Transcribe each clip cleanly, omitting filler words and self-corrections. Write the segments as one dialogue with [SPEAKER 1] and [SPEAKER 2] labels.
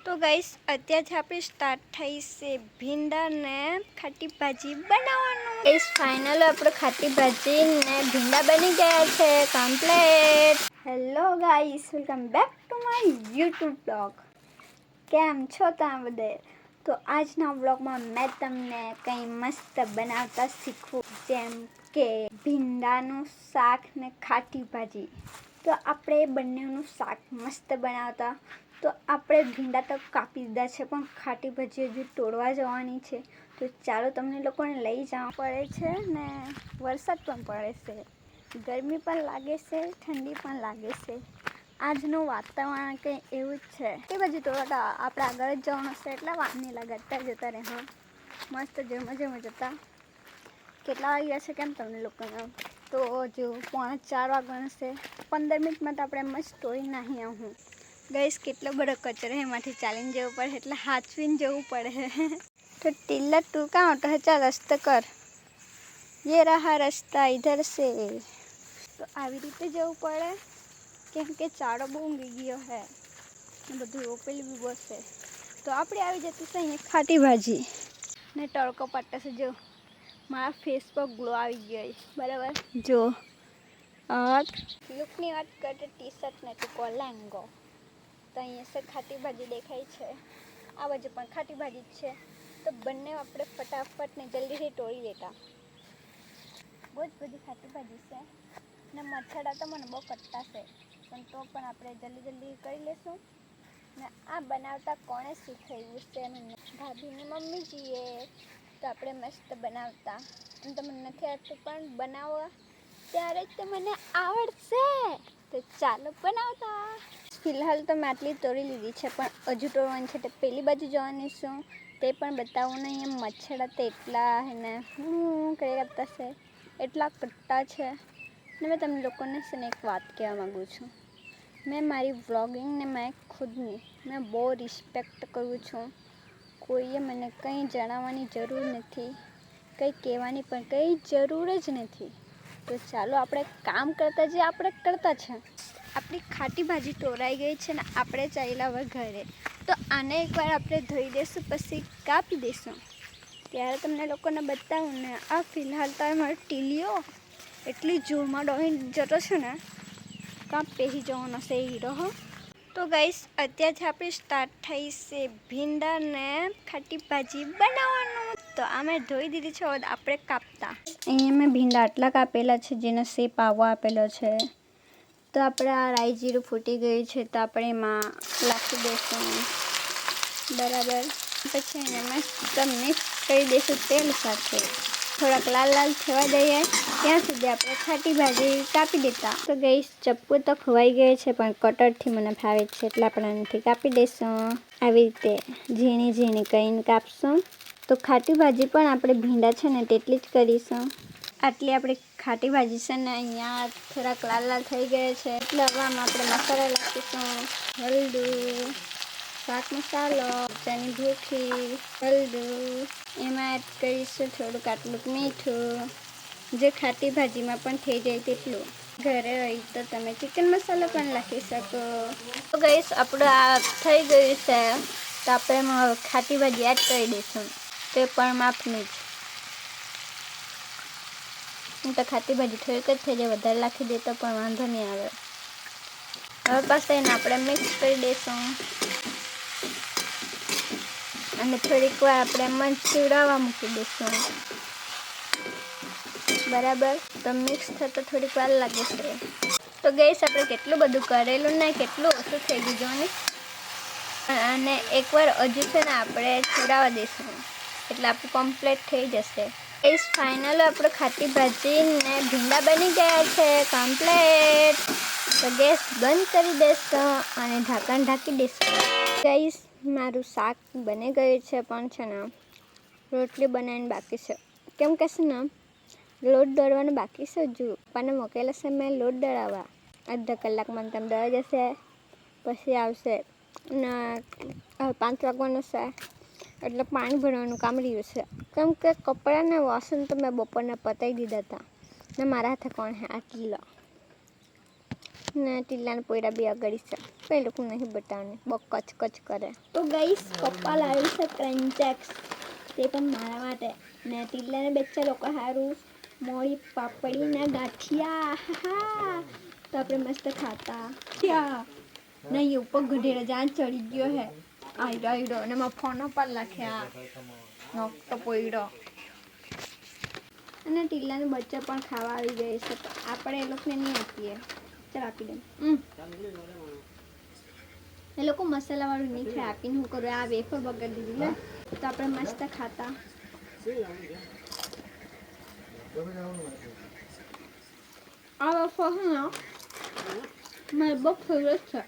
[SPEAKER 1] તો ગાઈસ અત્યારથી આપણે સ્ટાર્ટ થઈ છે ભીંડા ને ખાટી ભાજી બનાવવાનું। ગાઈસ ફાઇનલી આપણે ખાટી ભાજી ને ભીંડા બની ગયા છે complete. Hello guys, welcome back to my YouTube blog. કેમ છો તમે બધે? તો આજના બ્લોગમાં મેં તમને કંઈ મસ્ત બનાવતા શીખવું, જેમ કે ભીંડાનું શાક ને ખાટી ભાજી। તો આપણે બંનેનું શાક મસ્ત બનાવતા। તો આપણે ભીંડા તો કાપી દીધા છે, પણ ખાટી ભાજી હજુ તોડવા જવાની છે। તો ચાલો તમને લોકોને લઈ જવા પડે છે ને વરસાદ પણ પડે છે, ગરમી પણ લાગે છે, ઠંડી પણ લાગે છે। આજનું વાતાવરણ કંઈ એવું જ છે। એ બાજુ તોડવા આપણે આગળ જ જવાનું છે, એટલે વાર નહીં લાગે, અત્યારે જતા રહે। હા, મસ્ત જેમ જતા કેટલા વાગ્યા છે કેમ તમને લોકોને? તો જો 3:45 વાગવાના છે। 15 મિનિટમાં તો આપણે મસ્ત તોડી નાખી આવું। ગાઈસ કેટલો બધો કચરો એમાંથી ચાલીને જવું પડે, એટલે હાચવીને જવું પડે। તો ટીલા તું કાં હોતો है? ચાલ રસ્તો કર, ये रहा रास्ता इधर से। તો આવી રીતે જવું પડે, કેમ કે ચાળો બહુ ઊંઘી ગયો છે ને બધું રોપેલું બી બહુ છે। તો આપણે આવી જતી છે અહીંયા ખાટી ભાજી ને તડકો પડતો છે। જો મારા ફેસ પર ગ્લો આવી ગયો બરાબર। જો લુકની વાત કરते ટી શર્ટ ને ટૂંકો લેંગો, તો અહીંયા છે ખાટી ભાજી દેખાય છે, આ બાજુ પણ ખાટી ભાજી જ છે। તો બંને આપણે ફટાફટ ને જલ્દીથી તોડી લેતા। બહુ જ બધી ખાટી ભાજી છે ને મચ્છરા તો મને બહુ કટતા છે, પણ તો પણ આપણે જલ્દી કરી લેશું। ને આ બનાવતા કોણે શીખવ્યું છે? ભાભીની મમ્મીજીએ। તો આપણે મસ્ત બનાવતા, અને તમને નથી આવતું પણ બનાવવા ત્યારે જ તો મને આવડશે। તો ચાલો બનાવતા। ફિલહાલ તો મેં આટલી તોડી લીધી છે, પણ હજુ તોડવાની છે। તો પેલી બાજુ જવાની છું, તે પણ બતાવું ને। અહીંયા મચ્છરા તો એટલા હે ને કરી કરતા છે, એટલા કટ્ટા છે ને। મેં તમને લોકોને છે ને એક વાત કહેવા માગું છું, મેં મારી વ્લોગિંગને મેં બહુ રિસ્પેક્ટ કરું છું। કોઈએ મને કંઈ જણાવવાની જરૂર નથી, કંઈ કહેવાની પણ કંઈ જરૂર જ નથી। તો ચાલો આપણે કામ કરતા જે આપણે કરતા છે। આપણી ખાટી ભાજી તોરાઈ ગઈ છે ને આપણે ચાલ્યા હવે ઘરે। તો આને એકવાર આપણે ધોઈ દઈશું, પછી કાપી દઈશું, ત્યારે તમને લોકોને બતાવું ને। આ ફિલહાલ તો મારો ટીલીઓ એટલી જોરમાં ડોહીને જતો છે ને, કાં પહેરી જવાનો છે એ હીરો। તો ગાઈસ અત્યારથી આપણે સ્ટાર્ટ થઈ છે ભીંડા ને ખાટી ભાજી બનાવવાનું। તો આ મેં ધોઈ દીધી છે, હવે આપણે કાપતા। અહીંયા મેં ભીંડા આટલા કાપેલા છે, જેનો શેપ આવો આપેલો છે। તો આપણે આ રાઈ જીરું ફૂટી ગયું છે, તો આપણે એમાં નાખી દઈશું બરાબર। પછી એને મસ્ત મિક્સ કરી દઈશું તેલ સાથે। થોડાક લાલ થવા દઈએ ત્યાં સુધી આપણે ખાટી ભાજી કાપી દેતા। તો ગાઈસ ચપ્પુ તો ખવાઈ ગઈ છે, પણ કટરથી મને ફાવે છે, એટલે આપણે એનાથી કાપી દઈશું આવી રીતે ઝીણી કરીને કાપશું। તો ખાટી ભાજી પણ આપણે ભીંડા છે ને તેટલી જ કરીશું। આટલી આપણી ખાટી ભાજી છે ને અહીંયા થોડાક લાલ થઈ ગયા છે, એટલે હવે આમાં આપણે મસાલા નાખીશું। હળદર, શાક મસાલો, ચણી ભૂખી, હળદર, એમાં એડ કરીશું થોડુંક આટલું મીઠું, જે ખાટી ભાજીમાં પણ થઈ જાય તેટલું। ઘરે હોય તો તમે ચિકન મસાલો પણ નાખી શકો। તો ગાઈસ આપણું આ થઈ ગયું છે, તો આપણે એમાં ખાટી ભાજી એડ કરી દઈશું, તે પણ માપની જ। તો ખાટી ભાજી થોડીક જ થઈ જાય, વધારે નાખી દે તો પણ વાંધો નહીં આવે। હવે પાછું એને આપણે મિક્સ કરી દઈશું, અને થોડીક વાર આપણે એમ જ ચૂડાવવા મૂકી દઈશું બરાબર। તો મિક્સ થતાં થોડીક વાર લાગે છે। તો ગેસ આપણે કેટલું બધું કરેલું ને કેટલું ઓછું થઈ ગયું ને, અને એકવાર હજુ છે ને આપણે ચૂડાવવા દઈશું, એટલે આપણું કમ્પ્લીટ થઈ જશે। ગેસ ફાઇનલી આપણે ખાટી ભાજી ને ભીંડા બની ગયા છે કમ્પ્લીટ। તો ગેસ બંધ કરી દઈશું અને ઢાંકણ ઢાંકી દઈશું। ગાઈસ મારું શાક બની ગયું છે, પણ છે ને રોટલી બનાવીને બાકી છે, કેમ કે છે ને લોટ દળવાનું બાકી છે। હજુ પપ્પાને મોકલેલા છે મેં લોટ દળાવવા, અડધા કલાકમાં તમે દળાઈ જશે, પછી આવશે ને 5 વાગવાનું છે, એટલે પાણી ભરવાનું કામ રહ્યું છે, કેમ કે કપડાંને વાસણ તો મેં બપોરના પતાવી દીધા હતા ને મારા હાથે કોણ હે આટલી લો। ને ટીલાને પોયરા બી આગળ છે પણ એ લોકો નહીં બતાવને બહુ કચ કરે. તો ગઈસ પપ્પા લાવ્યું છે ક્રન્ચેક્સ, તે પણ મારા માટે ને ટીલાને બેચા લોકો સારું મોળી પાપડી ને ગાંઠિયા. હા તો આપણે મસ્ત ખાતા ત્યાં નહીં ઉપર ગઢેરા જ્યાં ચડી ગયો હે આયડો અને મારા ફોનો પર લખ્યા નોકતો પોયડો. અને ટીલાનું બચ્ચા પણ ખાવા આવી ગઈ છે તો આપણે એ લોકોને નહીં આપીએ. ચાલ આપી દે. એ લોકો મસાલાવાળું નહીં ખાય આપીને હું કરું આ વેફર બગાડી દીધી લે તો આપણે મસ્ત ખાતા. આ વેફર છે ને મારી બહુ ફેવરેટ છે,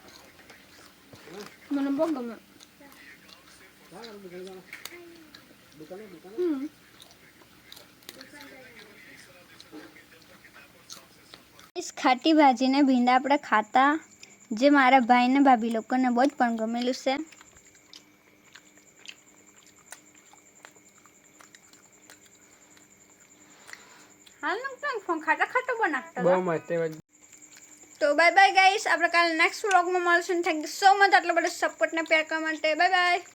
[SPEAKER 1] મને બહુ ગમે. इस खाटी भाजी ने भींડા આપણે ખાતા જે મારા ભાઈ ને ભાભી લોકોને બહુ જ પણ ગમેલું છે. હાલ નંતન ફોન ખાટા ખાટો બનાવતા બહુ મસ્ત. તો બાય બાય ગાઈસ, આપણે કાલે નેક્સ્ટ વ્લોગમાં મળશું. થેન્ક યુ સો મચ આટલો બધો સપોર્ટ ને પ્યાર કરવા માટે. Bye bye.